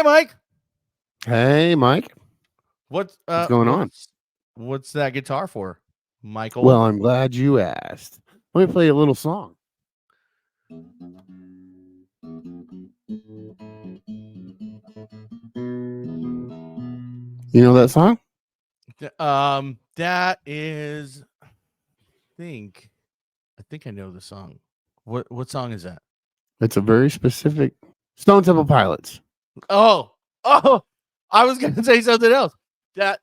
Hey, Mike. Hey, Mike. What's What's going on? what's that guitar for, Well, Michael? I'm glad you asked. Let me play a little song. You know that song? That is. Think. I think I know the song. What song is that? It's a very specific Stone Temple Pilots. Oh, I was gonna say something else. That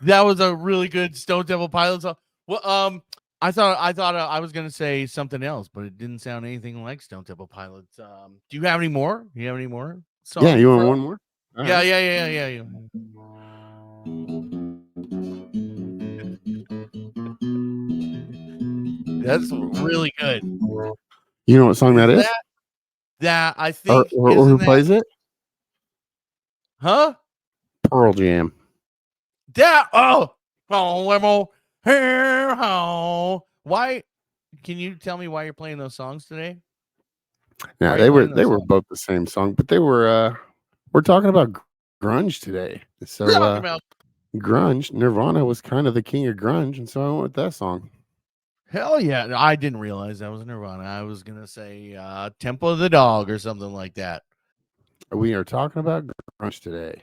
that was a really good Stone Temple Pilots song. Well, I thought I was gonna say something else, but it didn't sound anything like Stone Temple Pilots. Do you have any more? Do you have any more Yeah, songs you want for us? one more? All Yeah, right. yeah, yeah, yeah, yeah. That's really good. You know what song that Is is? that I Or, think or, or isn't who that plays it? huh? Pearl Jam. That why can you tell me why you're playing those songs today? Why Now are you they were playing they those were songs? both the same song, but they were we're talking about grunge today. We're So talking about grunge, Nirvana was kind of the king of grunge, and so I went with that song. hell yeah. No, I didn't realize that was Nirvana. I was gonna say Temple of the Dog or something like that. We are talking about grunge today.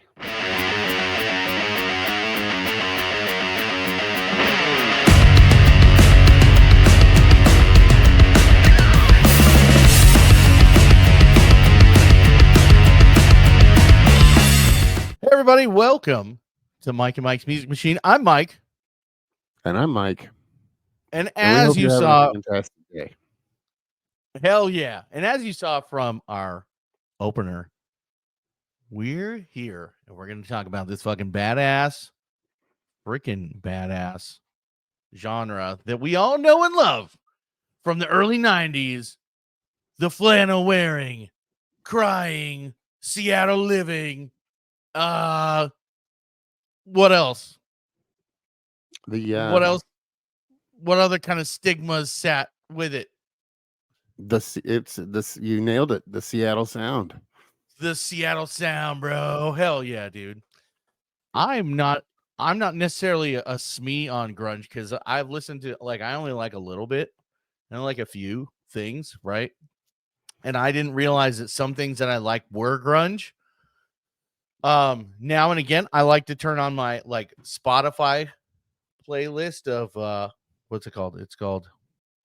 Hey everybody, welcome to Mike and Mike's Music Machine. I'm Mike, And I'm Mike, and and we as hope you you're having a saw, fantastic day. hell yeah. And as you saw from our opener, we're here and we're gonna talk about this fucking freaking badass genre that we all know and love from the early 90s, the flannel wearing, crying, Seattle living. Uh what else? The What else? What other kind of stigmas sat with it? it's this you nailed it. The Seattle Sound. The Seattle sound, bro. Hell yeah, dude. I'm not I'm not necessarily a SME on grunge because I've listened to like I only like a little bit and like a few things, right? And I didn't realize that some things that I like were grunge. Now and again, I like to turn on my like Spotify playlist of what's it called? It's called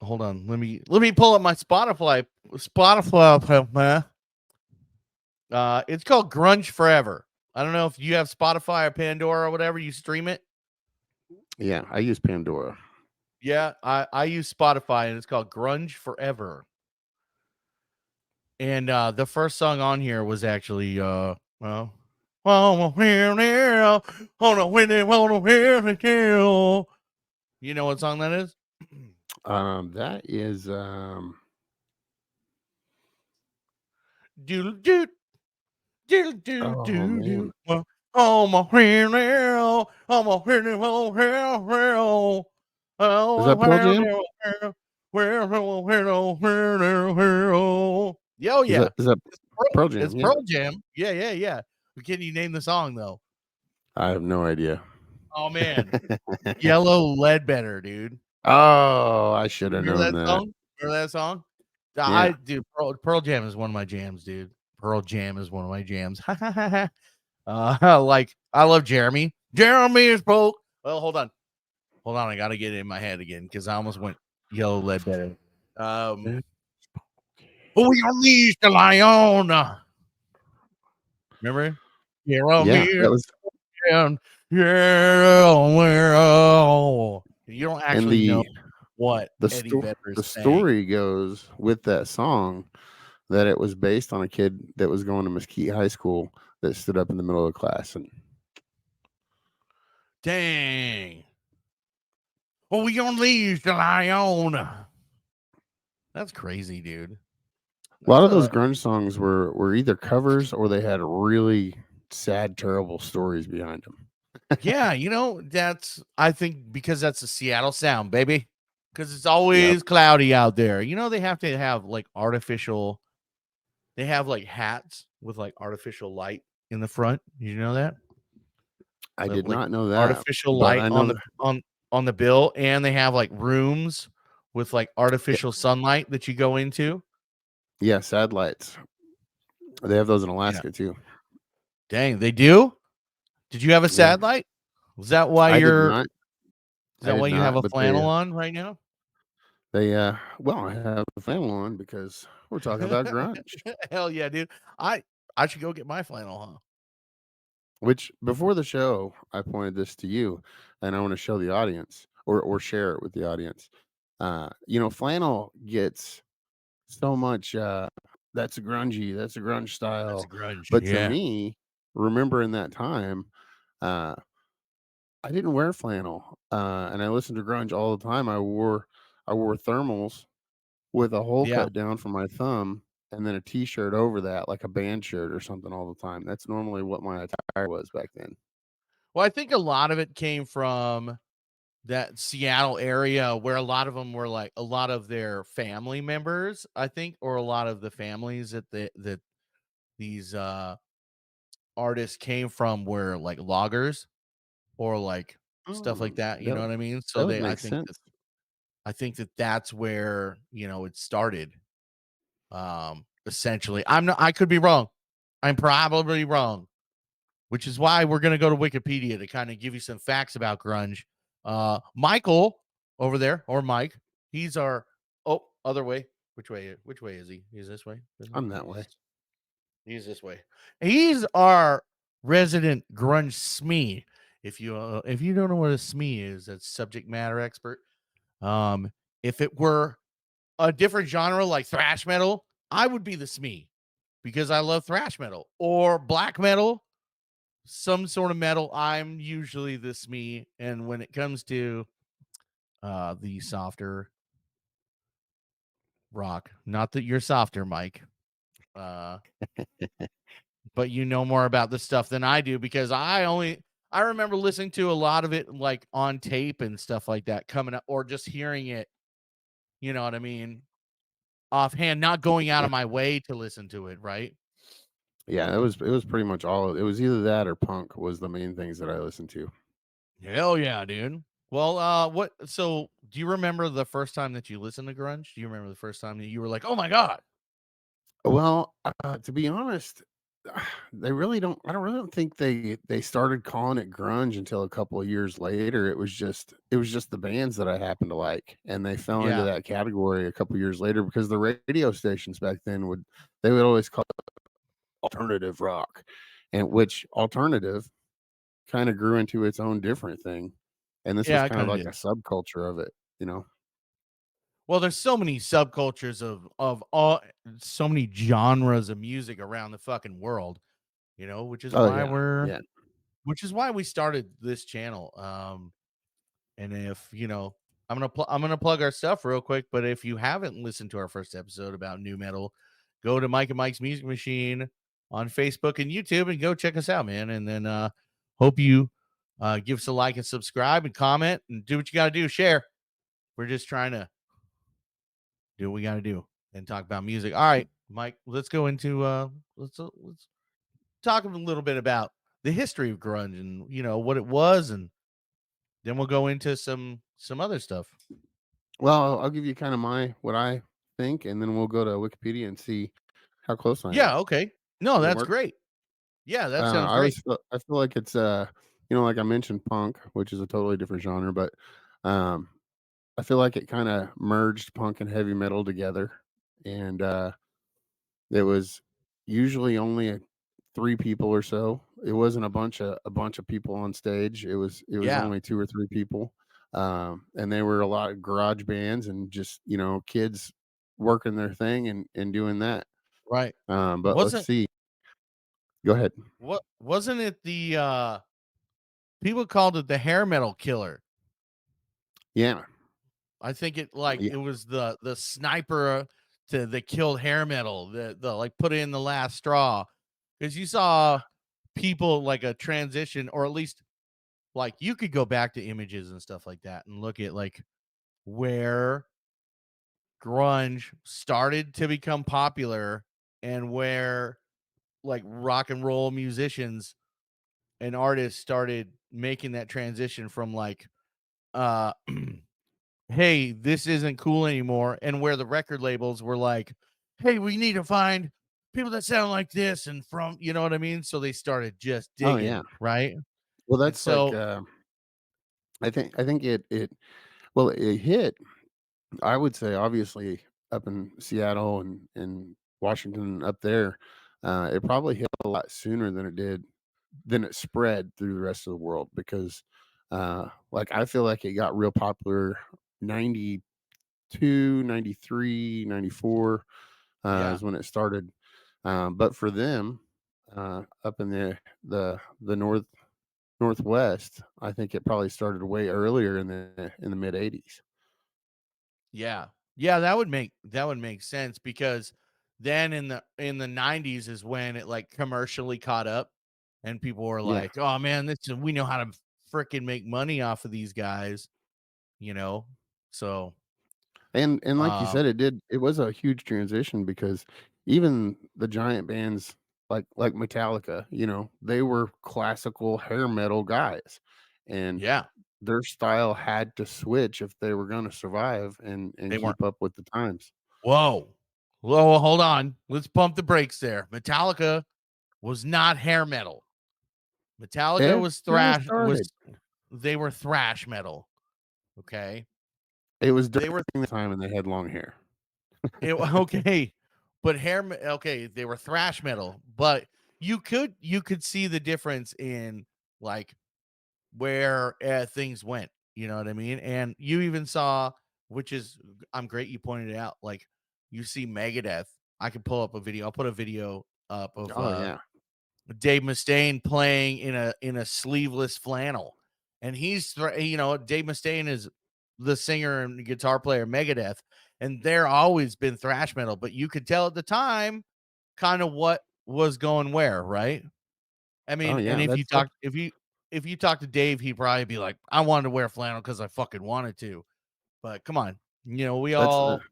hold on, let me pull up my Spotify. It's called Grunge Forever. I don't know if you have Spotify or Pandora or whatever, you stream it. Yeah, I use Pandora. Yeah, I use Spotify and it's called Grunge Forever. And the first song on here was actually well you know what song that is? That is Do do do do oh do man. do. Oh my hero, oh my hero, Is that Pearl Jam? Yo, Is yeah, that Pearl It's Jam? Yeah. Pearl Jam. Yeah, yeah, yeah. But can you name the song though? I have no idea. Oh man, Yellow Ledbetter, dude. Oh, I should have Remember known that that. song? Remember that song? Yeah. I dude, Pearl Jam is one of my jams, dude. Pearl Jam is one of my jams. Like I love Jeremy. Jeremy is broke. Well, hold on. I gotta get it in my head again because I almost went Yellow Ledbetter. We unleash the lion. Remember? Yeah, Jeremy that was and yeah, you don't and actually know what Eddie Vedder the is saying. story goes with that song that it was based on a kid that was going to Mesquite High School that stood up in the middle of the class and Dang. Well, we unleash the lion. That's crazy, dude. a lot That's of those a grunge songs were either covers or they had really sad, terrible stories behind them. yeah, that's I think because that's a Seattle sound, baby. Because it's Yep. always cloudy out there. They have to have like they have like hats with like artificial light in the front. Did you know that? I They have did like not know that, artificial but light I know on that. the bill, and they have like rooms with like Yeah, artificial sunlight that you go into. yeah, satellites. They have those in Yeah. Alaska too. Dang, they do? Did you have a Yeah, satellite? Was that why I did you're not. is I that did why you have not, a but flannel on right now? well, I have the flannel on because we're talking about grunge. Hell yeah, dude. I I should go get my flannel, huh? Which before the show, I pointed this to you, and I want to show the audience or share it with the audience. Flannel gets so much. That's a grungy. That's a grunge That's a style. grunge. But to Yeah. me, remembering that time, uh, I didn't wear flannel, and I listened to grunge all the time. I wore thermals with a hole Yeah. cut down from my thumb, and then a T-shirt over that, like a band shirt or something, all the time. That's normally what my attire was back then. Well, I think a lot of it came from that Seattle area where a lot of them were like a lot of their family members, I think, or a lot of the families that these artists came from were like loggers or like stuff like Oh, that, you that know what I mean? So that would they make sense. I think that that's where, it started. Essentially. I could be wrong. I'm probably wrong, which is why we're going to go to Wikipedia to kind of give you some facts about grunge. Michael over there, or Mike, he's our other way. Which way is he? He's this way. I'm that way. He's this way. He's our resident grunge SME. If you don't know what a SME is, that's subject matter expert. Um, if it were a different genre like thrash metal, I would be the SME because I love thrash metal or black metal, some sort of metal. I'm usually the SME, and when it comes to the softer rock, not that you're softer, Mike, uh, but you know more about this stuff than I do because I remember listening to a lot of it like on tape and stuff like that coming up, or just hearing it. You know what I mean? Offhand, not going out Yeah, of my way to listen to it, right? yeah, it was pretty much all. It was either that or punk was the main things that I listened to. Hell yeah, dude. Well, what? So, do you remember the first time that you listened to grunge? Do you remember the first time that you were like, "Oh my god"? Well, to be honest, they really don't. I don't really don't think they started calling it grunge until a couple of years later. It was just the bands that I happened to like, and they fell into Yeah, that category a couple of years later because the radio stations back then would always call it alternative rock, and which alternative kind of grew into its own different thing, and this was yeah, I kind of kind of like a did. subculture of it, Well, there's so many subcultures of all so many genres of music around the fucking world, which is Oh why yeah, yeah. we started this channel. And if I'm gonna plug our stuff real quick. But if you haven't listened to our first episode about new metal, go to Mike and Mike's Music Machine on Facebook and YouTube and go check us out, man. And then hope you give us a like and subscribe and comment and do what you got to do. Share. We're just trying to do what we got to do and talk about music. All right, Mike. Let's go into let's talk a little bit about the history of grunge and what it was, and then we'll go into some other stuff. Well, I'll give you kind of my what I think, and then we'll go to Wikipedia and see how close I am. Yeah, okay. No, Does that that's work? great. Yeah, that sounds I great. always I feel like it's like I mentioned punk, which is a totally different genre, but um, I feel like it kind of merged punk and heavy metal together, and it was usually only three people or so. It wasn't a bunch of people on stage. It was Yeah, only two or three people, and they were a lot of garage bands and just kids working their thing and doing that. right. But let's Wasn't see. Go ahead. wasn't it the people called it the hair metal killer? Yeah, I think it yeah, was the sniper to that killed hair metal, the like put in the last straw. Because you saw people like a transition, or at least like you could go back to images and stuff like that and look at like where grunge started to become popular and where like rock and roll musicians and artists started making that transition from like uh hey, this isn't cool anymore, and where the record labels were like, hey, we need to find people that sound like this and from, you know what I mean? So they started just Oh, yeah. digging, right? Well, And that's like, so I think it hit, I would say, obviously, up in Seattle and Washington up there, it probably hit a lot sooner than it spread through the rest of the world because, like, I feel like it got real popular 92, 93, 94 yeah. is when it started. But for them, up in the northwest, I think it probably started way earlier in the mid '80s. Yeah. Yeah, that would make sense because then in the 90s is when it like commercially caught up and people were Yeah. like, "Oh man, we know how to freaking make money off of these guys," you know? So, And like you um said, it was a huge transition because even the giant bands like Metallica, they were classical hair metal guys, and yeah, their style had to switch if they were gonna survive and they weren't. keep up with the times. Whoa. Whoa, hold on. Let's pump the brakes there. Metallica was not hair metal. Metallica It was kinda thrash started. was they were thrash metal, okay? It was during They were the time and they had long hair. okay, but okay, they were thrash metal, but you could see the difference in like where things went, you know what I mean? And you even saw, which is I'm great you pointed it out, like you see Megadeth. I can pull up a video. I'll put a video up of Oh, yeah. Dave Mustaine playing in a sleeveless flannel, and Dave Mustaine is the singer and guitar player of Megadeth, and they're always been thrash metal, but you could tell at the time kind of what was going where, right? I Oh, mean, and yeah, that's if you talk to Dave, he'd probably be like, I wanted to wear flannel because I fucking wanted to. But come on, we that's, all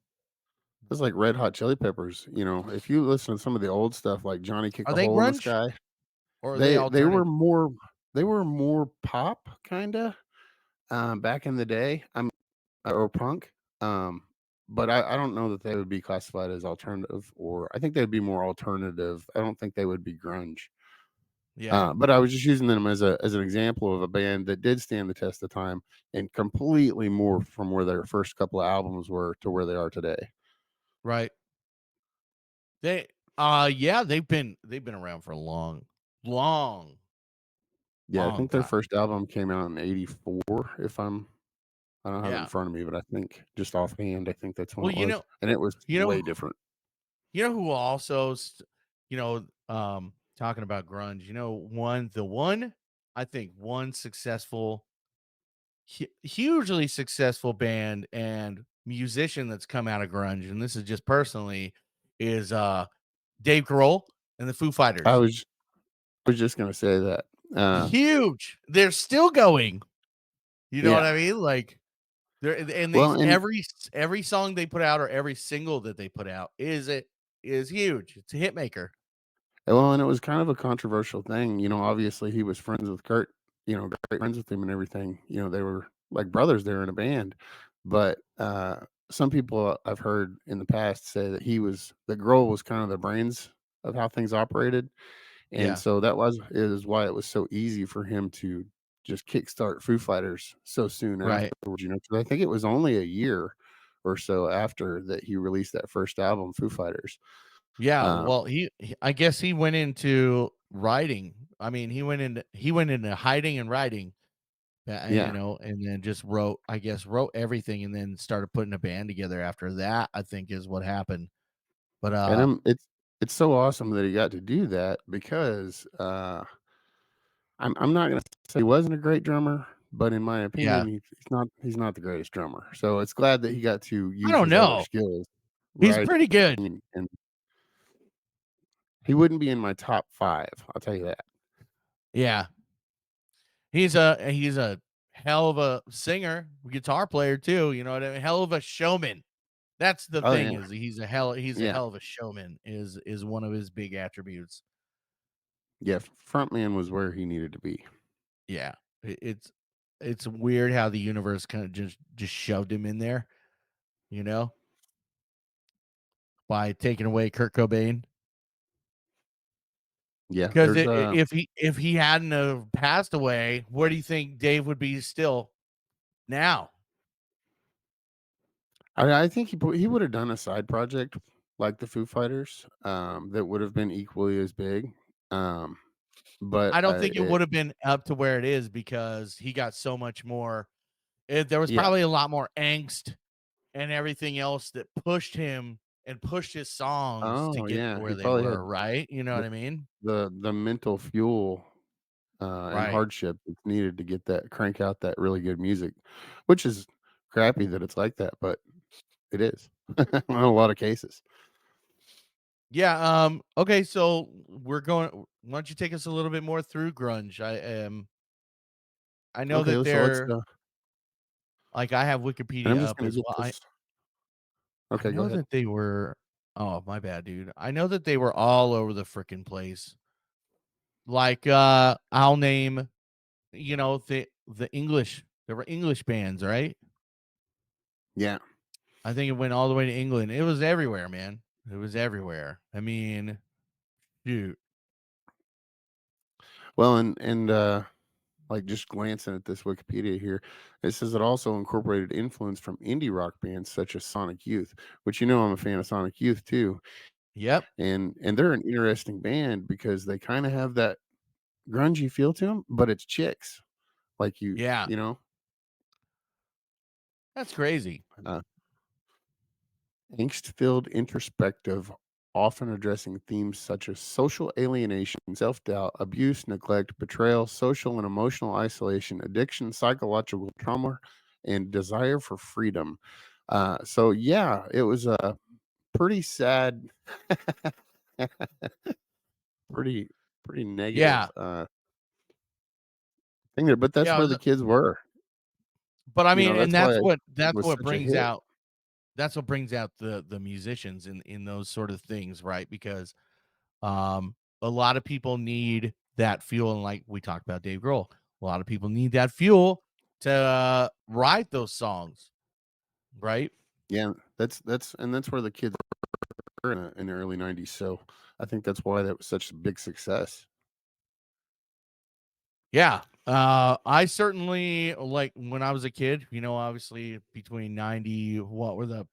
that's like Red Hot Chili Peppers, if you listen to some of the old stuff like Johnny Kicked are a they Hole in the grunge Sky, or are they they were alternative? more pop kinda, back in the day, or punk, um, but I don't know that they would be classified as alternative, or I think they'd be more alternative. I don't think they would be grunge. Yeah, But I was just using them as an example of a band that did stand the test of time and completely more from where their first couple of albums were to where they are today. right. They yeah, they've been around for a long, Yeah, I long think their time. first album came out in '84, if I don't have it in Yeah. front of me, but I think just offhand, I think that's when Well, it was, and it was you know way different. who also talking about grunge, the one I think one successful hugely successful band and musician that's come out of grunge, and this is just personally, is Dave Grohl and the Foo I Fighters. was I was just gonna say that. Huge. They're still going. You know what Yeah. I mean? Like Well, and every song they put out or every single that they put out is huge. It's a hit maker. and it was kind of a controversial thing. Obviously he was friends with Kurt, great friends with him and everything. They were like brothers there in a band. But some people I've heard in the past say that Grohl was kind of the brains of how things operated. And Yeah, so that is why it was so easy for him to just kickstart Foo Fighters so soon right. afterwards, 'cause I think it was only a year or so after that he released that first album, Foo Fighters. Yeah, Um, well, I guess he went into writing. I mean, he went into hiding and writing, yeah, and then just wrote everything and then started putting a band together after that, I think is what happened. But and it's so awesome that he got to do that because, I'm not gonna say he wasn't a great drummer, but in my yeah, opinion, he's not the greatest drummer. So it's glad that he got to I use don't his other know. skills, He's writing, pretty good. and he wouldn't be in my top 5, I'll tell you that. Yeah. He's a hell of a singer, guitar player too, you know what I mean? Hell of a showman. That's the Oh, thing yeah, is he's a hell yeah. of a showman is one of his big attributes. Yeah, frontman was where he needed to be. Yeah, it's weird how the universe kind of just shoved him in there, you know, by taking away Kurt Cobain. Yeah, Because there's if he hadn't have passed away, where do you think Dave would be still now? I think he would have done a side project like the Foo Fighters, that would have been equally as big. Um, but I don't think it it would have been up to where it is because he got so much more. There was yeah. probably a lot more angst and everything else that pushed him and pushed his songs to Oh get yeah, to he where they probably were, had right? You know what the I mean? the mental fuel and Right. hardship that's needed to get that crank out that really good music, which is crappy that it's like that, but it is in a lot of cases. Yeah. Okay. So we're going. Why don't you take us a little bit more through grunge? I know that Okay, so let's. they're like I have And Wikipedia I'm just up gonna as get well. I this. I Okay, go know ahead. that they were. Oh my bad, dude. I know that they were all over the freaking place. Like I'll name. The English. There were English bands, right? Yeah. I think it went all the way to England. It was everywhere, man. It was everywhere. I mean, shoot. Well, like just glancing at this Wikipedia here, it says it also incorporated influence from indie rock bands such as Sonic Youth, which I'm a fan of Sonic Youth too, Yep. and they're an interesting band because they kind of have that grungy feel to them, but it's chicks like Yeah. you know. That's crazy. Uh, Angst-filled, introspective, often addressing themes such as social alienation, self-doubt, abuse, neglect, betrayal, social and emotional isolation, addiction, psychological trauma, and desire for freedom. So yeah, it was a pretty sad, pretty pretty negative Yeah. thing there. But that's Yeah. where the kids were. But I mean, and That's why it that's was what such a brings hit. out the musicians in those sort of things, right? Because a lot of people need that fuel, and like we talked about Dave Grohl, a lot of people need that fuel to write those songs, right? Yeah, that's where the kids were in the early '90s. So I think that's why that was such a big success. Yeah. I certainly like when I was a kid, obviously between 90, what were the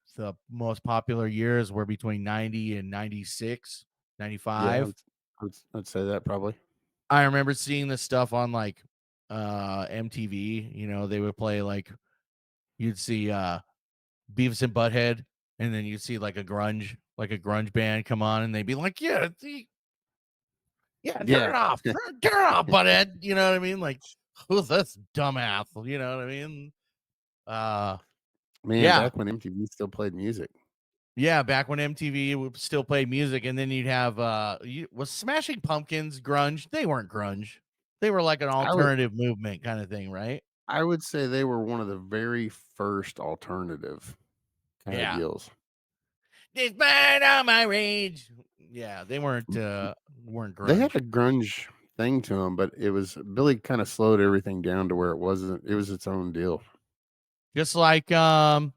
most popular years were between 90 and 96, Yeah, 95. I'd say that probably. I remember seeing this stuff on like MTV, they would play like you'd see Beavis and Butthead, and then you'd see like a grunge band come on, and they'd be like, "Yeah, yeah, turn Yeah, it off, turn it off, Butthead." You know what I mean? Like, who's this dumbass? You know what I mean? Uh, man, yeah, back when MTV still played music. yeah. Back when MTV would still play music, and then you'd have was Smashing Pumpkins grunge? They weren't grunge. They were like an I would alternative movement kind of thing, right? I would say they were one of the very first alternative kinda Yeah. deals. Despite all my rage. Yeah, they weren't They had grunge. a grunge thing to them, but it was Billy kinda slowed everything down to where it was its own deal Just like in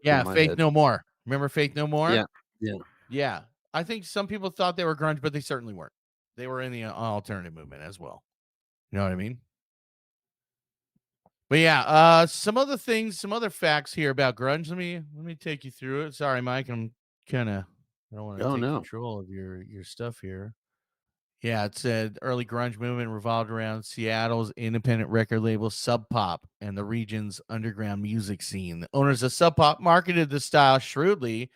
yeah, my Faith head. No More. Remember Faith No More? Yeah, yeah. Yeah. I think some people thought they were grunge, but they certainly weren't. They were in the alternative movement as well. You know what I mean? But yeah, some other facts here about grunge. Let me take you through it. Sorry, Mike, I don't want to Oh, take no. control of your stuff here. Yeah, it said early grunge movement revolved around Seattle's independent record label Sub Pop and the region's underground music scene. The owners of Sub Pop marketed the style shrewdly,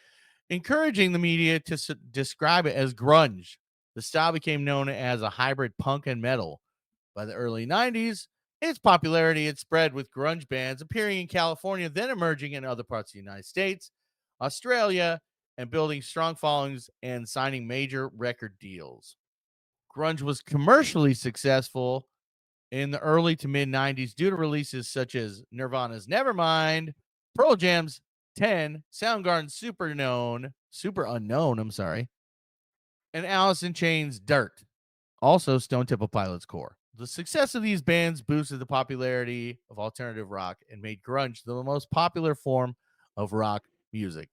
encouraging the media to describe it as grunge. The style became known as a hybrid punk and metal. By the early 90s, its popularity had spread with grunge bands appearing in California, then emerging in other parts of the United States, Australia, and building strong followings and signing major record deals. Grunge was commercially successful in the early to mid 90s due to releases such as Nirvana's Nevermind, Pearl Jam's 10, Soundgarden's Super Unknown, I'm sorry, and Alice in Chains' Dirt. also Stone Temple Pilots core. The success of these bands boosted the popularity of alternative rock and made grunge the most popular form of rock music.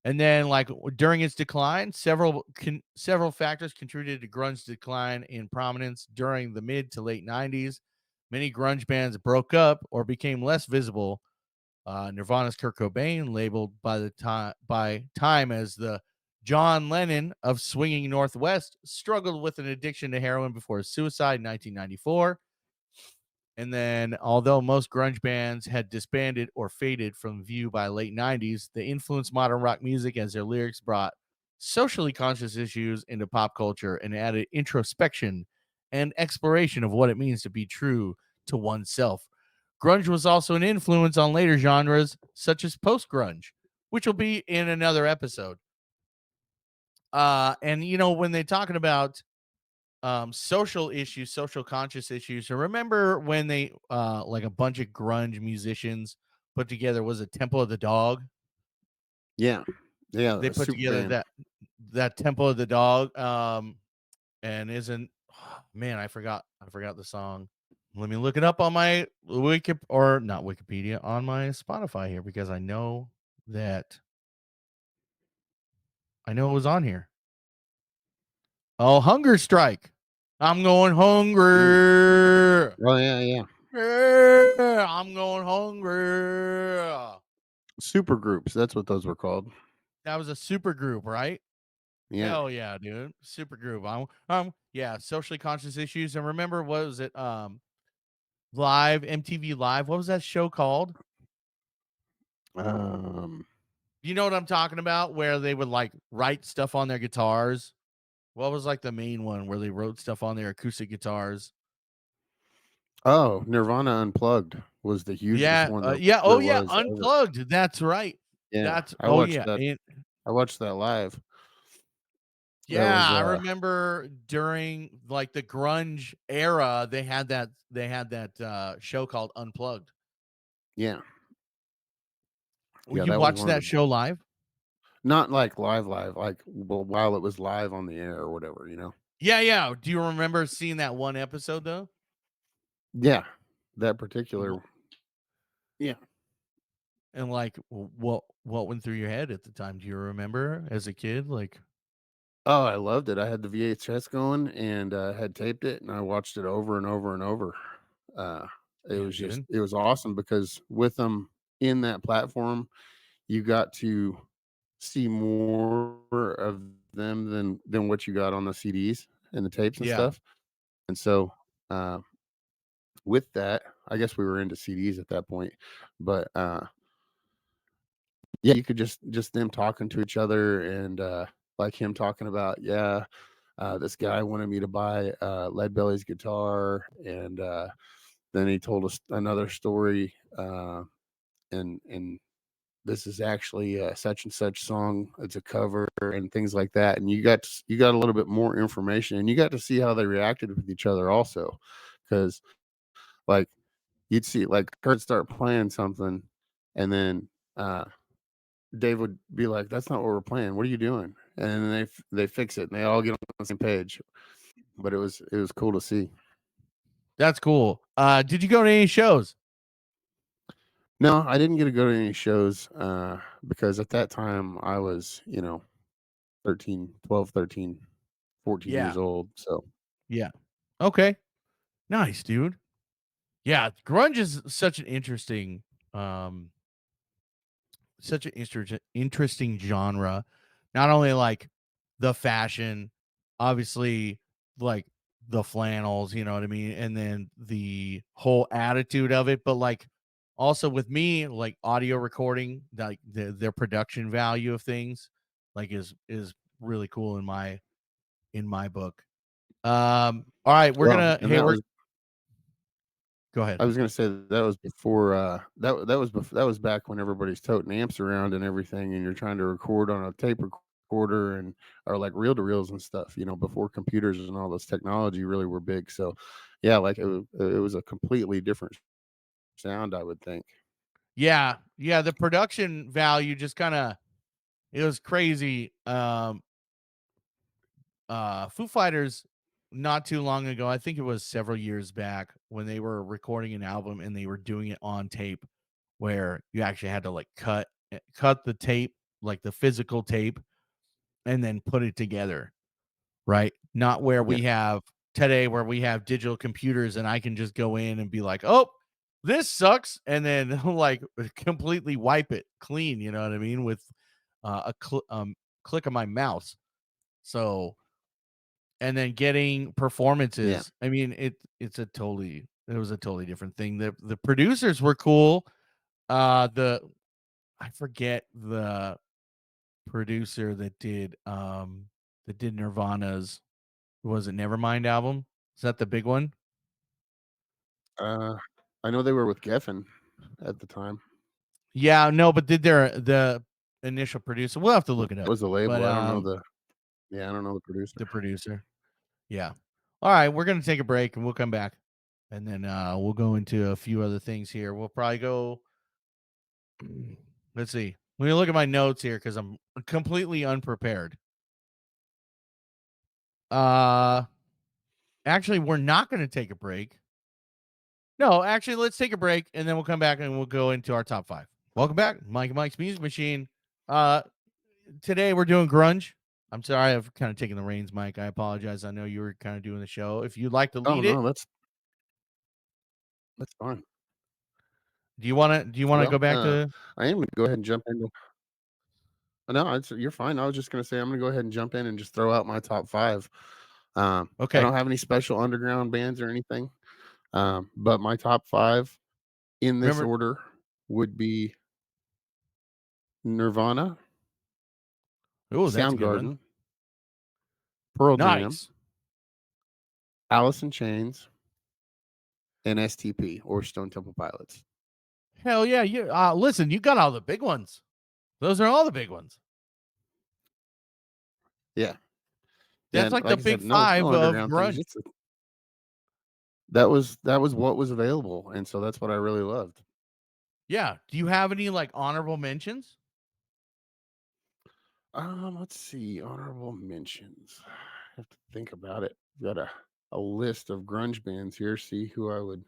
And then, like during its decline, several factors contributed to grunge's decline in prominence during the mid to late '90s. Many grunge bands broke up or became less visible. Nirvana's Kurt Cobain, labeled by Time as the John Lennon of swinging Northwest, struggled with an addiction to heroin before his suicide in 1994. And then, although most grunge bands had disbanded or faded from view by late '90s, they influenced modern rock music as their lyrics brought socially conscious issues into pop culture and added introspection and exploration of what it means to be true to oneself. Grunge was also an influence on later genres such as post-grunge, which will be in another episode. And when they're talking about social issues, social conscious issues. So remember when they like a bunch of grunge musicians put together was a Temple of the Dog? Yeah. Yeah, They a put super together band. that Temple of the Dog. And isn't man, I forgot the song. Let me look it up on my Wiki or not Wikipedia on my Spotify here because that I know it was on here. Oh, Hunger Strike. I'm going Mm. hungry. Oh, yeah, yeah. Yeah, I'm going hungry. Super groups, that's what those were called. That was a super group, right? Yeah. Hell yeah, dude. Super group. Yeah, socially conscious issues. And remember, what was it? Live, MTV Live. What was that show called? Um, You know what I'm talking about? Where they would like write stuff on their guitars. What was like the main one where they wrote stuff on their acoustic guitars? Nirvana Unplugged was the hugest Yeah, one there yeah. Oh there yeah, was ever. Unplugged. That's right. Yeah, That's oh yeah. I watched that live. That Yeah, was, I remember during like the grunge era, they had that show called Unplugged. yeah. Will Yeah, you that was watch one of that the show live? not like live, like, well, while it was live on the air or whatever, you know? Yeah, yeah. Do you remember seeing that one episode though? Yeah, that And, particular yeah. and like what went through your head at the time? Do you remember as a kid? Like, Oh, I loved it. I had the VHS going and, had taped it, and I watched it over and over and over. Uh, yeah, dude. it was awesome because with them in that platform, you got to see more of them than what you got on the CDs and the tapes and Yeah, stuff, and so, uh, with that, I guess we were into CDs at that point, but, yeah, you could just them talking to each other and, like him talking about, "Yeah, this guy wanted me to buy, Leadbelly's guitar," and, then he told us another story, and this is actually a such and such song. It's a cover and things like that. And you got a little bit more information, and you got to see how they reacted with each other also, because like you'd see like Kurt start playing something, and then Dave would be like, "That's not what we're playing. What are you doing?" And then they fix it, and they all get on the same page. But it was cool to see. that's cool. Did you go to any shows? No, I didn't get to go to any shows because at that time I was, 13, 14 Yeah, years old. So, yeah. Okay, nice, dude. Yeah, grunge is um, such an interesting genre. Not only like the fashion, obviously, like the flannels, you know what I mean, and then the whole attitude of it, but like also with me, like audio recording, like their production value of things, like is really cool in my book. All right, we're well, gonna and hey, we're go ahead. I was gonna say that was before that was back when everybody's toting amps around and everything, and you're trying to record on a tape recorder and or like reel to reels and stuff, before computers and all this technology really were big. So, yeah, like it was a completely different sound, I would think. Yeah, yeah, the production value just kind of it was crazy. Foo Fighters not too long ago, I think it was several years back when they were recording an album and they were doing it on tape where you actually had to like cut the tape, like the physical tape, and then put it together, right? Not where Yeah, we have today where we have digital computers and I can just go in and be like, "Oh, this sucks," and then like completely wipe it clean, you know what I mean, with click of my mouse. So, and then getting yeah. performances. I mean, it was a totally different thing. The producers were cool. The I forget the producer that did Nirvana's, was it Nevermind album? Is that the big one? Uh, I know they were with Geffen at the time. Yeah, no, but did the initial producer? We'll have to That look it up. was the But label. I don't know the yeah, I don't know the producer. the producer. Yeah. All right, we're gonna take a break and we'll come back. And then we'll go into a few other things here. We'll probably go. Let's see. Let me look at my notes here because I'm completely unprepared. Uh Actually, we're not gonna take a break. No, actually, let's take a break and then we'll come back and we'll go into our top five. Welcome back, Mike and Mike's Music Machine. Uh Today we're doing grunge. I'm sorry, I've kind of taken the reins, Mike. I apologize. I know you were kind of doing the show. If you'd like to Oh, lead it, no, that's fine. do you wanna go Well, back to I am gonna go ahead and jump into no, it's you're fine. I was just gonna say I'm gonna go ahead and jump in and just throw out my top 5. I okay. don't have any special underground bands or anything, but my top 5 in this Remember, order would be Nirvana, oh, that's a good one. Soundgarden, Pearl Jam, Nice. Alice in Chains, and STP or Stone Temple Pilots. Hell yeah. You listen, you got all the big ones. Those are all the big ones. Yeah, That's and like the like I big said, no five of underground things, grunge. just that was what was available, and so that's what I really loved. Yeah. Do you have any like honorable mentions? Let's see, honorable mentions. I have to think about it. Got a list of grunge bands here. See who I would.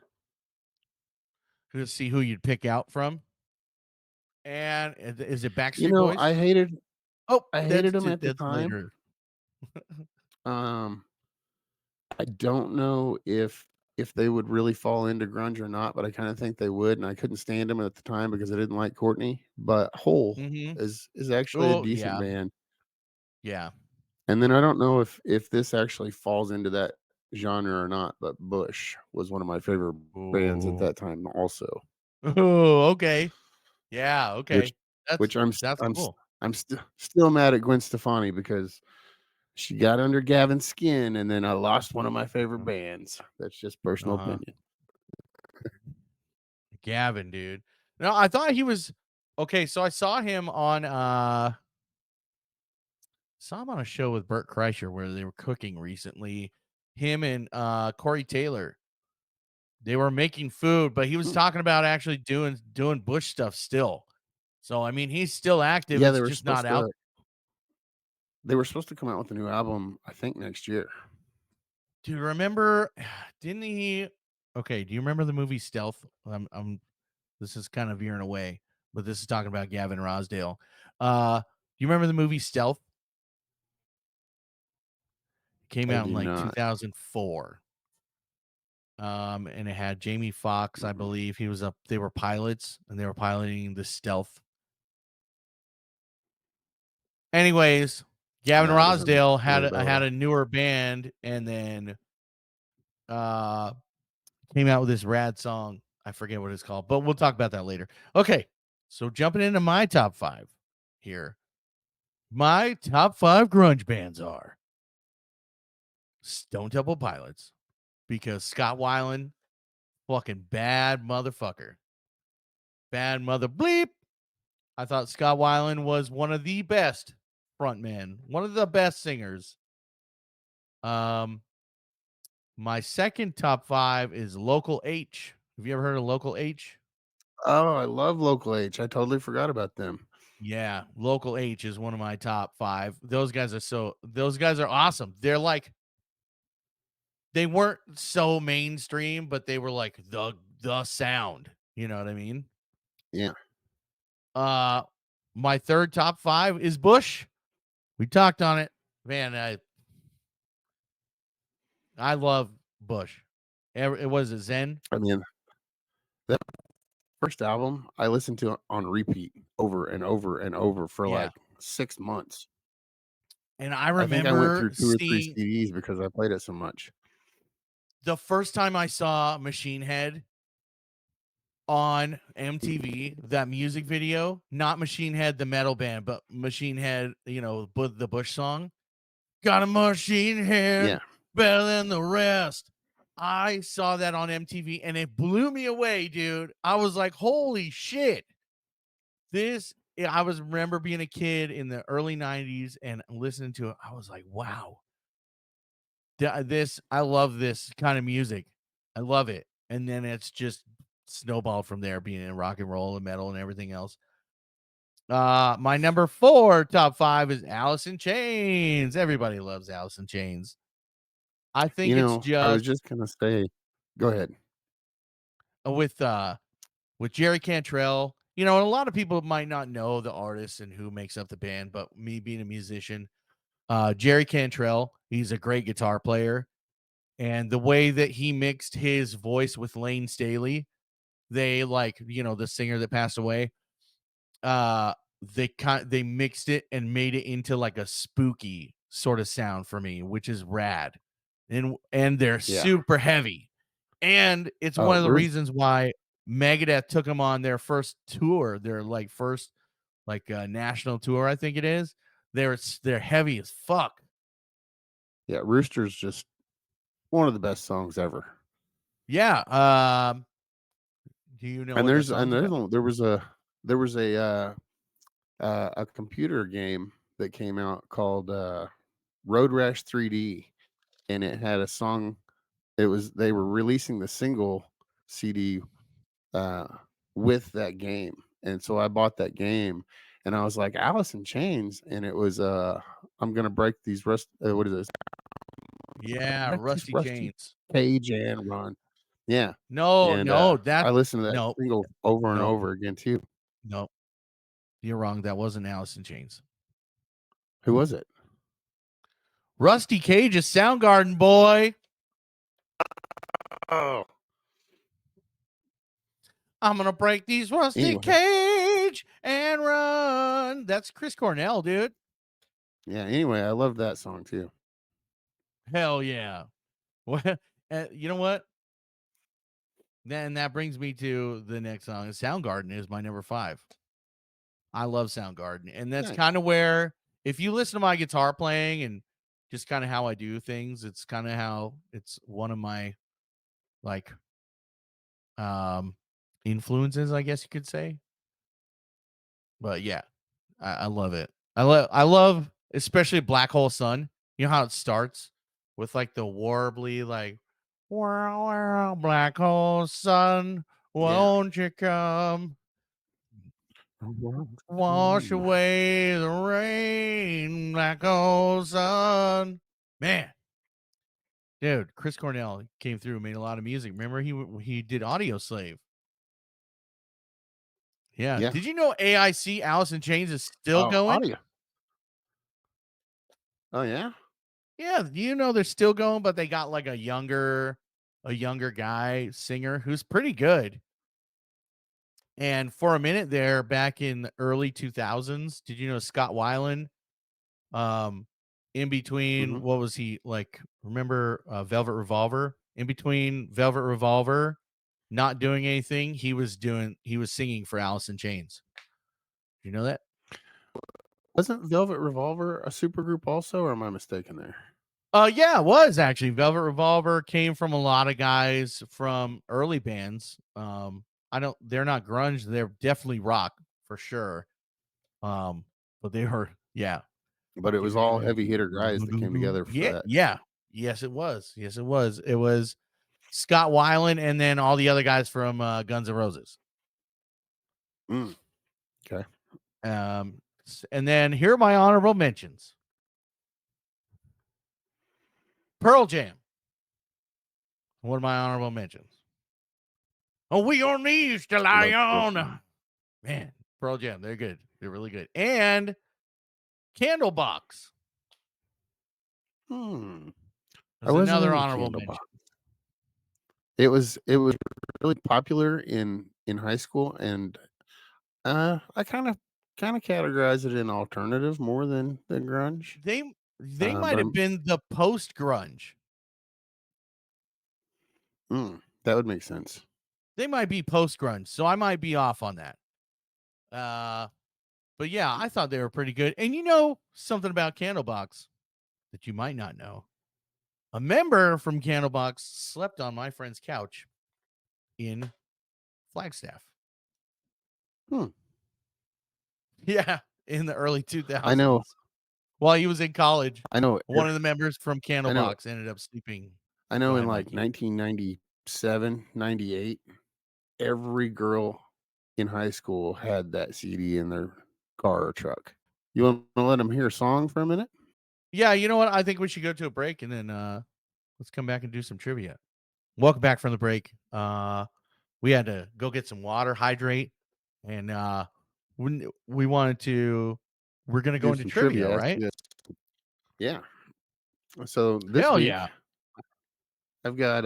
To see who you'd pick out from. And is it You Backstreet know, Boys? Oh, I hated them at the that's time. later. Um, I don't know if they would really fall into grunge or not, but I kind of think they would, and I couldn't stand them at the time because I didn't like Courtney. But Hole Mm-hmm. is actually a Oh, decent yeah. band. Yeah. And then I don't know if this actually falls into that genre or not, but Bush was one of my favorite bands at Oh. that time also, Oh, okay. Yeah, which okay. which That's cool. I'm still mad at Gwen Stefani because she got under Gavin's skin, and then I lost one of my favorite bands. That's just personal Uh-huh. opinion. Gavin, dude. No, I thought he was okay. So I saw him on a show with Burt Kreischer where they were cooking recently. Him and Corey Taylor. They were making food, but he was Hmm. talking about actually doing bush stuff still. So I mean, he's still active. Yeah, It's just not out. they were supposed to come out with a new album, I think, next year. Do you remember? Didn't he? Okay, do you remember the movie Stealth? This is kind of veering away, but this is talking about Gavin Rosdale. Do you remember the movie Stealth? It came I out in do like not. 2004. And it had Jamie Foxx, I Mm-mm. believe. He was up. They were pilots, and they were piloting the Stealth. Anyways, Gavin That doesn't Rosdale ring a bell at had all. a newer band, and then uh came out with this rad song. I forget what it's called, but we'll talk about that later. Okay, so jumping into my top five here. My top five grunge bands are Stone Temple Pilots because Scott Weiland, fucking bad motherfucker, bad mother bleep. I thought Scott Weiland was one of the best frontmen, one of the best singers. Um, my second top five is Local H. Have you ever heard of Local H? Oh, I love Local H. I totally forgot about them. Yeah, Local H is one of my top five. Those guys are awesome. They're like they weren't so mainstream, but they were like the sound. You know what I mean? Yeah. Uh, my third top five is Bush. We talked on it, man. I love Bush. It was a Zen. I mean, that first album I listened to on repeat over and over and over for Yeah, like 6 months. and I I think I went remember through 2 or 3 seeing CDs because I played it so much. the first time I saw Machine Head on MTV, that music video, not Machine Head the metal band, but Machine Head, the Bush song. Got a machine Yeah. head better than the rest. I saw that on MTV and it blew me away, dude. I was like, holy shit. I was remember being a kid in the early 90s and listening to it. I was like, wow. I love this kind of music. I love it. And then it's just snowballed from there, being in rock and roll and metal and everything else. My number 4 top 5 is Alice in Chains. Everybody loves Alice in Chains. I think it's I was just just gonna say go ahead. with Jerry Cantrell. And a lot of people might not know the artist and who makes up the band, but me being a musician, Jerry Cantrell, he's a great guitar player. And the way that he mixed his voice with Lane Staley, the singer that passed away, uh they mixed it and made it into like a spooky sort of sound for me, which is rad. And they're Yeah. super heavy. And it's one Oh, of the Roost reasons why Megadeth took them on their first tour, their first national tour, I think it is. They're heavy as fuck. yeah, Rooster's just one of the best songs ever. Yeah. Do you know And what that there's song's another about? one there was a computer game that came out called, Road Rash 3D, and it had a song they were releasing the single CD, uh, with that game, and so I bought that game, and I was like, "Alice in Chains," and it was, "I'm gonna break these what is this? Yeah, Break these Rusty rusty Chains. cage and run." Yeah, No, and, no, I that's listened to that no, single over and no, over again too. no. You're wrong. That wasn't Alice in Chains. Who was it? Rusty Cage is Soundgarden, boy. Oh. I'm gonna break these rusty Anyway, cage and run. That's Chris Cornell, dude. yeah, anyway, I love that song too. Hell yeah. Well, you know what? Then that brings me to the next song. Soundgarden is my number 5. I love Soundgarden, and that's Nice. kind of where, if you listen to my guitar playing and just kind of how I do things, it's kind of how it's one of my like um influences, I guess you could say. But yeah, I love it. I love especially Black Hole Sun. You know how it starts with like the warbly "Well, Black Hole Sun, Yeah. won't you come wash Mm. away the rain, Black Hole Sun." Man, dude, Chris Cornell came through, made a lot of music. Remember he did Audio Slave. Yeah. Yeah. Did you know AIC Alice in Chains is still Oh, going? audio. Oh, yeah? Yeah, they're still going, but they got like a younger guy singer who's pretty good. And for a minute there, back in the early 2000s, did you know Scott Weiland? Um, in between, Mhm. what was he like? Remember Velvet Revolver? In between Velvet Revolver, not doing anything, he was singing for Alice in Chains. You know that? Wasn't Velvet Revolver a supergroup also, or am I mistaken there? Yeah, it was actually. Velvet Revolver came from a lot of guys from early bands. They're not grunge, they're definitely rock for sure. But they were, yeah. But it was all heavy hitter guys that came together for Yeah, that. yeah. Yes, it was. Yes, it was. It was Scott Weiland and then all the other guys from Guns N' Roses. Mm, 'kay. And then here are my honorable mentions. Pearl Jam. One of my honorable mentions. Oh, we on knees to I lie love Pearl on. Jam. Man, Pearl Jam, they're good. They're really good. And Candlebox. I I There's wasn't another into honorable Candlebox. mention. It was really popular in high school, and I kind of categorize it in alternative more than grunge. They But might have been the post grunge. that would make sense. They might be post grunge, so I might be off on that. But yeah, I thought they were pretty good. And you know something about Candlebox that you might not know. A member from Candlebox slept on my friend's couch in Flagstaff. Hmm. Yeah, in the early I know 2000s. While he was in college, I know one of the members from I know Candlebox ended up sleeping I know in behind my like couch. 1997, 98, every girl in high school had that CD in their car or truck. You want to let them hear a song for a minute? Yeah, you know what? I think we should go to a break and then let's come back and do some trivia. Welcome back from the break. We had to go get some water, hydrate, and we wanted to. We're gonna go Do into some trivia, trivia. right? Yeah. So this Hell week yeah! I've got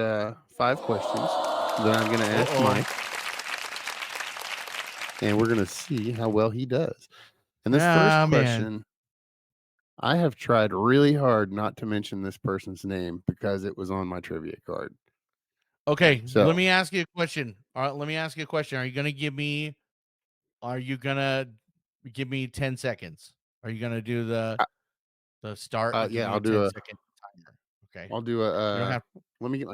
5 questions that I'm going to ask Uh-oh. Mike, and we're going to see how well he does. And this first Ah, man. question, I have tried really hard not to mention this person's name because it was on my trivia card. Okay, let So, me ask you a question. All right, let me ask you a question. Are you gonna give me 10 seconds? Are you gonna do I- the start and give yeah, me a 10-second timer? Okay. I'll do a You don't have let me get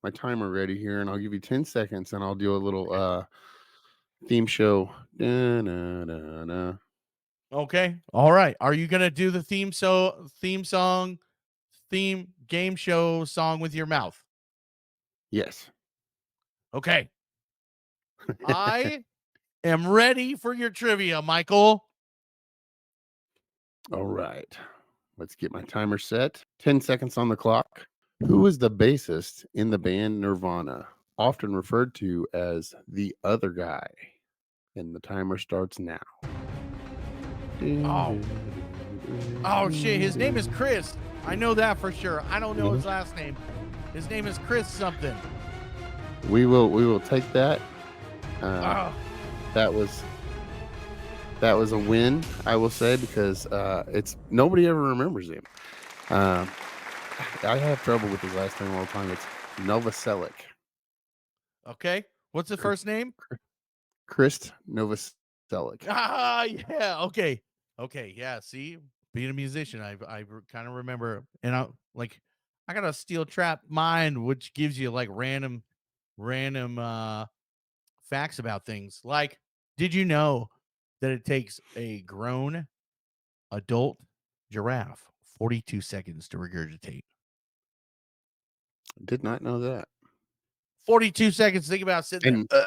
my timer ready here, and I'll give you 10 seconds, and I'll do a little theme show. Da-na-na-na. Okay. All right. Are you gonna do the theme game show song with your mouth? Yes. Okay. I am ready for your trivia, Michael. All right. Let's get my timer set. 10 seconds on the clock. Who is the bassist in the band Nirvana, often referred to as the other guy? And the timer starts now. Oh. Oh shit. His name is Chris. I know that for sure. I don't know his last name. His name is Chris something. We will take that. Oh. That was a win, I will say, because it's nobody ever remembers him. I have trouble with his last name all the time. It's Novoselic. Okay. What's the first name? Chris Novoselic. Ah, yeah. Okay. Okay. Yeah. See, being a musician, I kind of remember, and I got a steel trap mind, which gives you like random facts about things. Like, did you know that it takes a grown adult giraffe 42 seconds to regurgitate? Did not know that. 42 seconds. Think about sitting And there.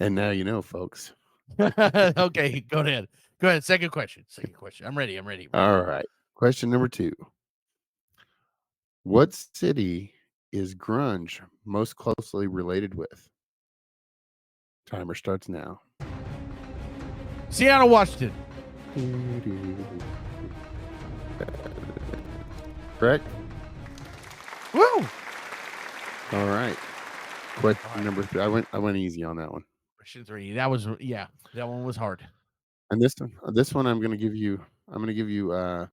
and now you know, folks. Okay, go ahead. Go ahead. Second question. Second question. I'm ready. I'm ready. All right. Question number 2. What city is grunge most closely related with? Timer starts now. Seattle, Washington. Correct? Woo! All right. Question number 3. I went easy on that one. Question 3. That was that one was hard. And this one I'm going to give you A,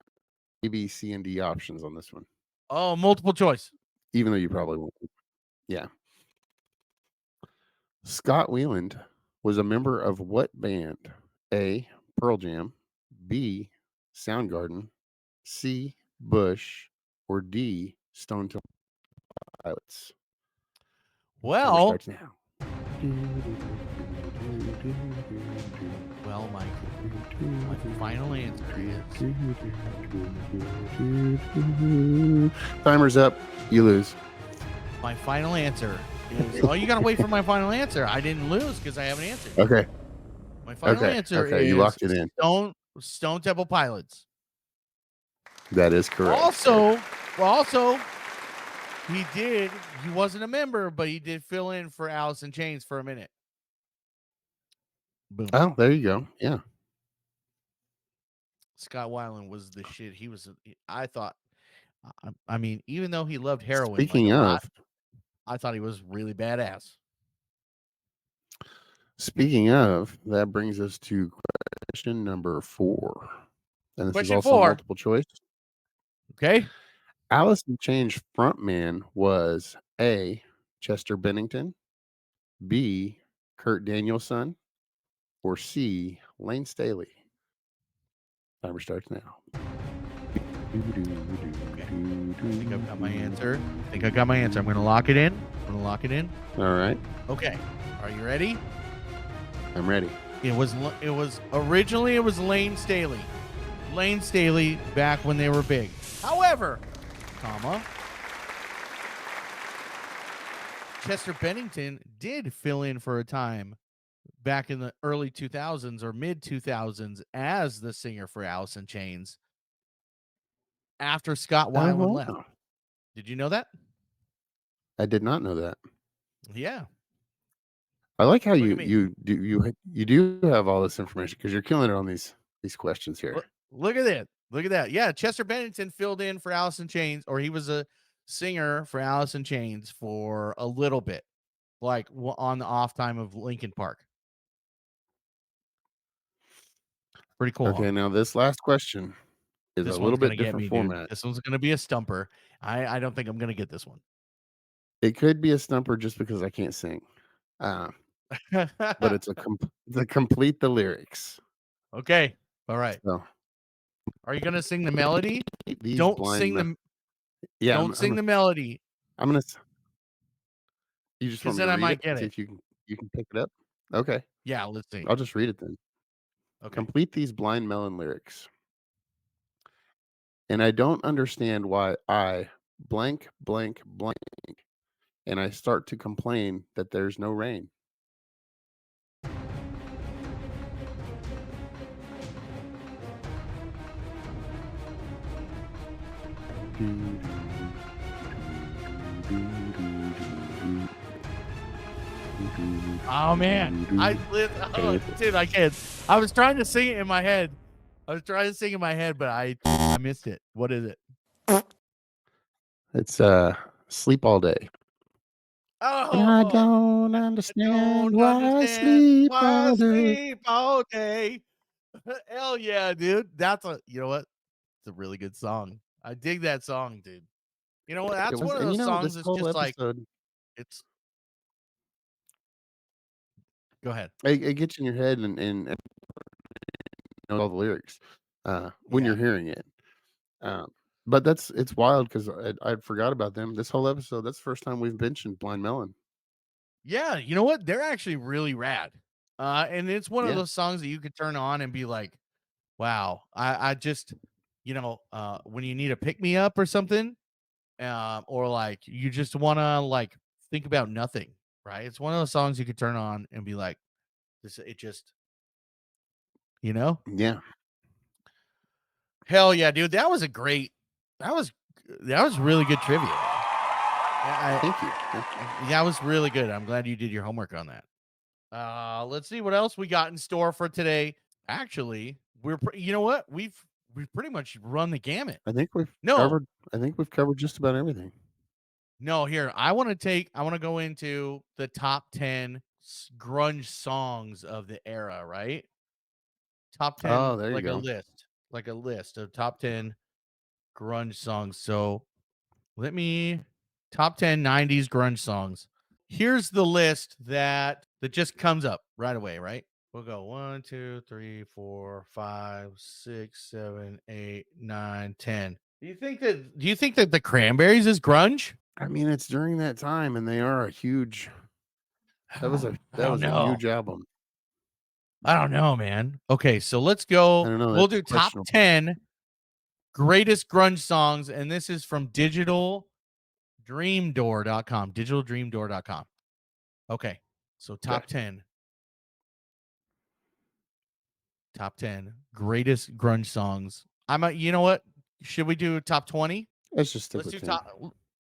B, C, and D options on this one. Oh, multiple choice. Even though you probably won't. Yeah. Scott Weiland was a member of what band? A, Pearl Jam, B, Soundgarden, C, Bush, or D, Stone Temple Pilots? Timer Well, starts now. my final answer is Timer's up. You lose. my final answer is oh, you gotta wait for my final answer. I didn't lose because I haven't answered. Okay. My final answer Okay. You is locked it in. Stone Temple Pilots. That is correct. Also, He did. He wasn't a member, but he did fill in for Alice in Chains for a minute. Boom. Oh, there you go. Yeah. Scott Weiland was the shit. He was. I thought. I mean, even though he loved heroin like a Speaking lot, of, I thought he was really badass. that brings us to question number 4. And this is Question also four. multiple choice. Okay. Alice in Chains frontman was A. Chester Bennington, B. Kurt Danielson, or C. Lane Staley. Timer starts now. Okay. I think I've got my answer. I'm going to lock it in. All right, Okay. Are you ready? I'm ready. It was originally it was Lane Staley. Lane Staley back when they were big. However, comma, Chester Bennington did fill in for a time back in the early 2000s or mid 2000s as the singer for Alice in Chains after Scott Weiland Oh, left. wow. Did you know that? I did not know that. Yeah. I like how Look at me. you do have all this information because you're killing it on these questions here. Look at it. Look at that. Yeah, Chester Bennington filled in for Alice in Chains, or he was a singer for Alice in Chains for a little bit, like on the off time of Linkin Park. Pretty cool, huh? Okay, now this last question is a This little one's gonna bit get different me, dude. format. This one's gonna be a stumper. I don't think I'm gonna get this one. It could be a stumper just because I can't sing, uh, but it's a complete the lyrics. Okay. All right. So Are you gonna sing the melody? these Don't blind, sing the yeah, don't sing the melody, I'm gonna. You just because want me then to I read might it? get See it. if you can pick it up. Okay, Yeah, let's see. I'll just read it then. Okay. Complete these blind melon lyrics. And I don't understand why I blank blank blank, and I start to complain that there's no rain. Oh man, oh, dude, I can't. I was trying to sing it in my head. But I missed it. What is it? It's sleep all day. And I Oh, don't I understand don't why I understand sleep why I all day. sleep all day. Hell yeah, dude. You know what? It's a really good song. I dig that song, dude. You know what? It That's was, one of and those songs this that's whole just like episode, it's. Go ahead. it gets in your head and know all the lyrics when Yeah. you're hearing it. Um, but it's wild because I forgot about them. This whole episode, that's the first time we've mentioned Blind Melon. Yeah, you know what? They're actually really rad. And it's one of Yeah, those songs that you could turn on and be like, wow, I just, when you need a pick me up or something, or like you just want to like think about nothing, right? It's one of those songs you could turn on and be like, it just, you know, yeah. hell yeah, dude. That was, that was really good trivia, man. Thank you. Thank you. That was really good. I'm glad you did your homework on that. Let's see what else we got in store for today. Actually, you know what? We've pretty much run the gamut. I think we've No, covered. I think we've covered just about everything. no, here. I want to go into the top 10 grunge songs of the era, right? Top 10, Oh, there you go. like a list of top 10 grunge songs. So let me top 10 90s grunge songs. Here's the list that just comes up right away, right? We'll go 1, 2, 3, 4, 5, 6, 7, 8, 9, 10. Do you think that the Cranberries is grunge? I mean, it's during that time, and they are a huge. I That don't was a know. huge album. I don't know, man. Okay, so let's I go. don't know. We'll That's do top questionable. 10 greatest grunge songs, and this is from digitaldreamdoor.com. Digitaldreamdoor.com. Okay. So Okay, top 10 greatest grunge songs. You know what? Should we do top 20? let's just stick Let's with do 10.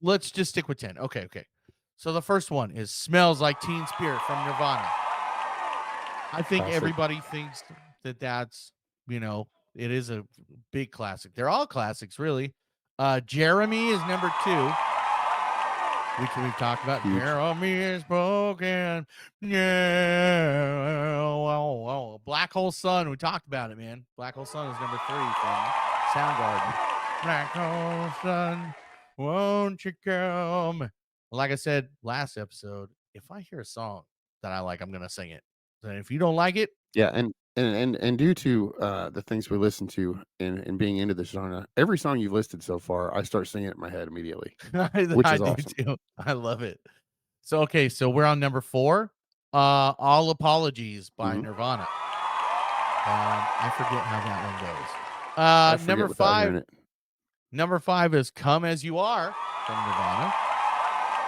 let's just stick with 10. Okay, okay. So the first one is "Smells Like Teen Spirit" from Nirvana. I think Classic. everybody thinks that that's, it is a big classic. They're all classics, really. Jeremy is number 2, which we've talked about. Huge. Jeremy is broken. Yeah. Oh. Black Hole Sun. We talked about it, man. Black Hole Sun is number 3 from Soundgarden. Black Hole Sun, won't you come? Like I said last episode, if I hear a song that I like, I'm gonna sing it. And if you don't like it, Yeah, and due to the things we listen to and being into this genre, every song you've listed so far, I start singing it in my head immediately, which I is do awesome. too. I love it. So okay, so we're on number 4. All Apologies by Mhm. Nirvana. I forget how that one goes. I forget Number without 5. hearing it. Number 5 is "Come As You Are" from Nirvana.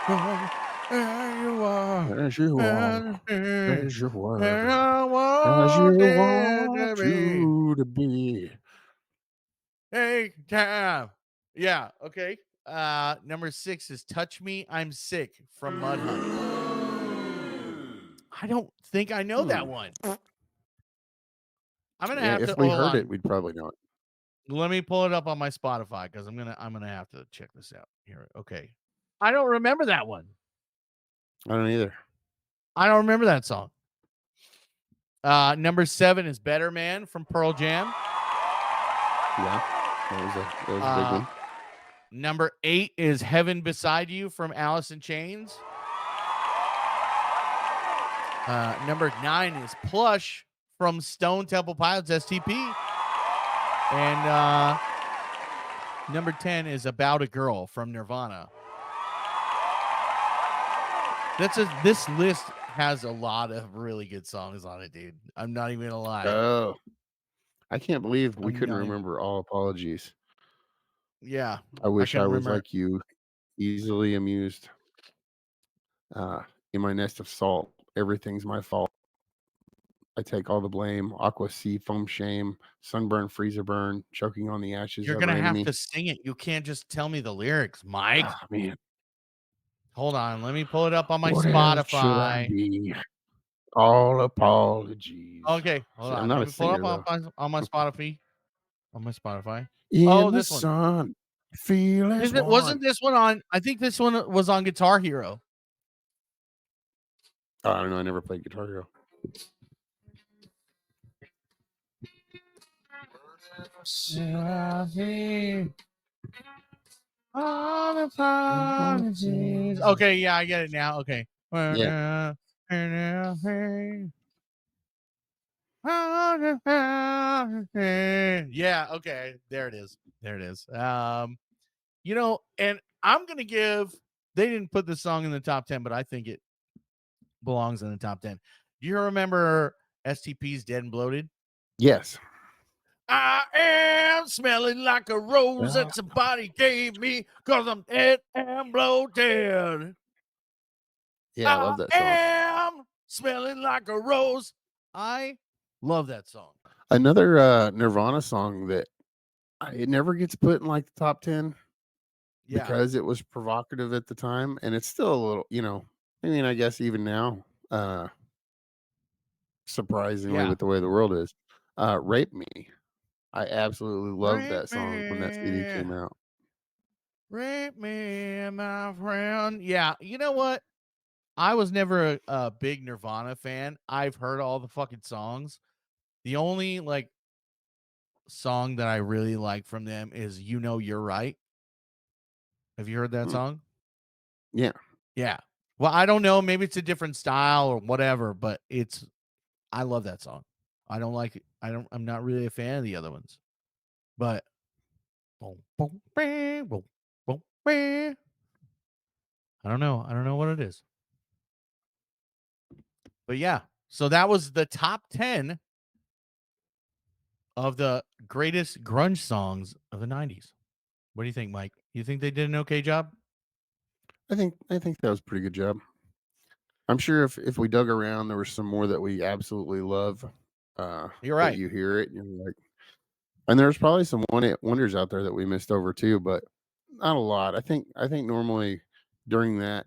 Come as you are, As you are, and as you were, I as you want it want to be to be. take time. Yeah, okay. Number 6 is "Touch Me, I'm Sick" from Mudhoney. I don't think I know that Hmm. one. I'm gonna Yeah, have to if we hold heard it, on. we'd probably know it. Let me pull it up on my Spotify because I'm gonna have to check this out here. Okay. I don't remember that one. I don't either. I don't remember that song. Number 7 is "Better Man" from Pearl Jam. Yeah, that was a big Uh, one. Number 8 is "Heaven Beside You" from Alice in Chains. Number 9 is "Plush" from Stone Temple Pilots (STP). And number 10 is "About a Girl" from Nirvana. This list has a lot of really good songs on it, dude. I'm not even gonna lie. Oh, I can't believe we I'm couldn't not even, remember All Apologies. yeah, I I wish I couldn't was remember. like you, easily amused. In my nest of salt, everything's my fault. I take all the blame. Aqua sea, foam shame, sunburn, freezer burn, choking on the ashes You're of her gonna have enemy. to sing it. You can't just tell me the lyrics, Mike. Ah, man, Hold on, let me pull it up on my what else should I Spotify. be? All apologies. Okay, hold See, I'm on. not Let a me pull it up singer though. on my Spotify. On my Spotify. In Oh, the this one. sun, feel as Is it one. wasn't this one on I think this one was on Guitar Hero. Oh, I don't know. I never played Guitar Hero. Okay, yeah, I get it now. Okay. Yeah. Yeah, okay. There it is. There it is. And I'm gonna give they didn't put the song in the top 10, but I think it belongs in the top 10. Do you remember STP's "Dead and Bloated"? Yes. I am smelling like a rose Yeah. that somebody gave me because I'm dead and bloated. Yeah, I I love that song. am smelling like a rose. I love that song. Another Nirvana song that it never gets put in like the top 10 Yeah. because it was provocative at the time, and it's still a little, I mean, I guess even now, surprisingly Yeah. with the way the world is, "Rape Me." I absolutely loved Rape that song when that CD me. came out. Rape me, my friend. Yeah. You know what? I was never a big Nirvana fan. I've heard all the fucking songs. The only song that I really like from them is "You Know You're Right." Have you heard that Mm, song? yeah. Yeah. Well, I don't know. Maybe it's a different style or whatever, but I love that song. I don't like it. I'm not really a fan of the other ones, but boom, boom, bang, boom, boom, bang. I don't know. I don't know what it is, but yeah. So that was the top 10 of the greatest grunge songs of the 90s. What do you think, Mike? You think they did an okay job? I think that was a pretty good job. I'm sure if we dug around, there was some more that we absolutely love, You're that right. you hear it, and you're like and there's probably some wonders out there that we missed over too, but, Not a lot. I think normally during that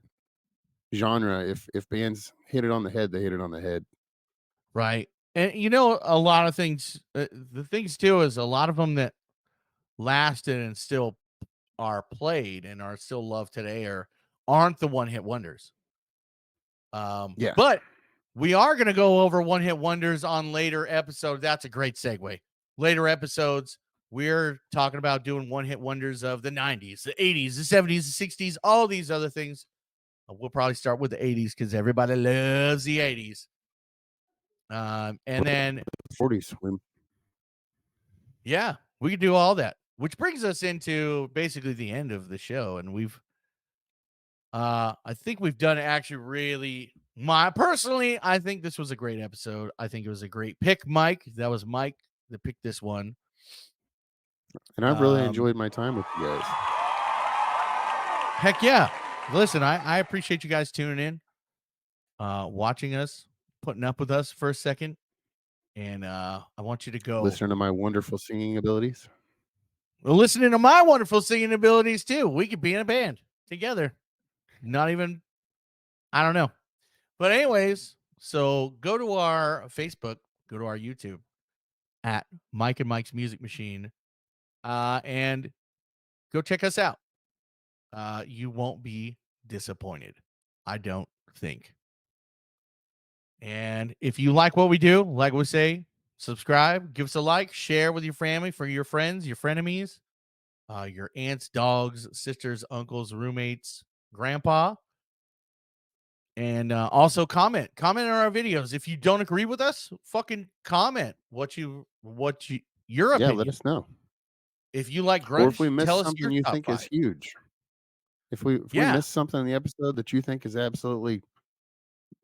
genre, if bands hit it on the head, they hit it on the head. Right. And you know, a lot of things, the things too is a lot of them that lasted and still are played and are still loved today aren't the one hit wonders. Yeah. But we are going to go over one hit wonders on later episodes. That's a great segue. Later episodes, we're talking about doing one hit wonders of the 90s, the 80s, the 70s, the 60s, all these other things. We'll probably start with the 80s because everybody loves the 80s. And then, 40s. yeah, we could do all that, which brings us into basically the end of the show. And I think we've done actually really personally, I think this was a great episode. I think it was a great pick, Mike. That was Mike that picked this one. And I've really Um, enjoyed my time with you guys. heck yeah. Listen, I appreciate you guys tuning in, watching us, putting up with us for a second. And I want you to go Listening to my wonderful singing abilities. listening to my wonderful singing abilities too. We could be in a band together. Not even, I don't know. But anyways, so go to our Facebook, go to our YouTube at Mike and Mike's Music Machine, and go check us out. You won't be disappointed, I don't think. And if you like what we do, like we say, subscribe, give us a like, share with your family, for your friends, your frenemies, your aunts, dogs, sisters, uncles, roommates, grandpa. And also comment on our videos. If you don't agree with us, fucking comment your Yeah, let opinion. us know. If you like Or if grunge, we tell missed us something your you top think is five. huge. If we Yeah. missed something in the episode that you think is absolutely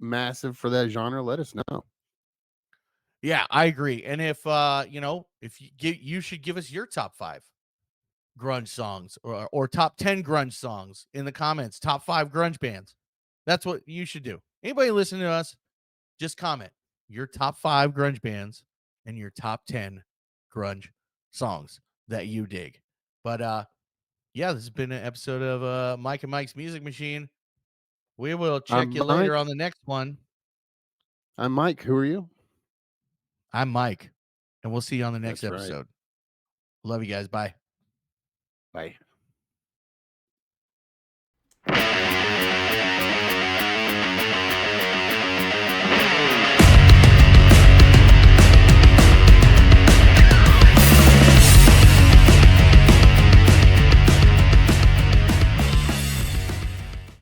massive for that genre, let us know. Yeah, I agree. And if if you should give us your top 5 grunge songs or top 10 grunge songs in the comments, top 5 grunge bands. That's what you should do. Anybody listening to us, just comment your top 5 grunge bands and your top 10 grunge songs that you dig. But yeah, this has been an episode of Mike and Mike's Music Machine. We will check I'm you later Mike. on the next one. I'm Mike. Who are you? I'm Mike, and we'll see you on the next That's right. episode. Love you guys. Bye. Bye.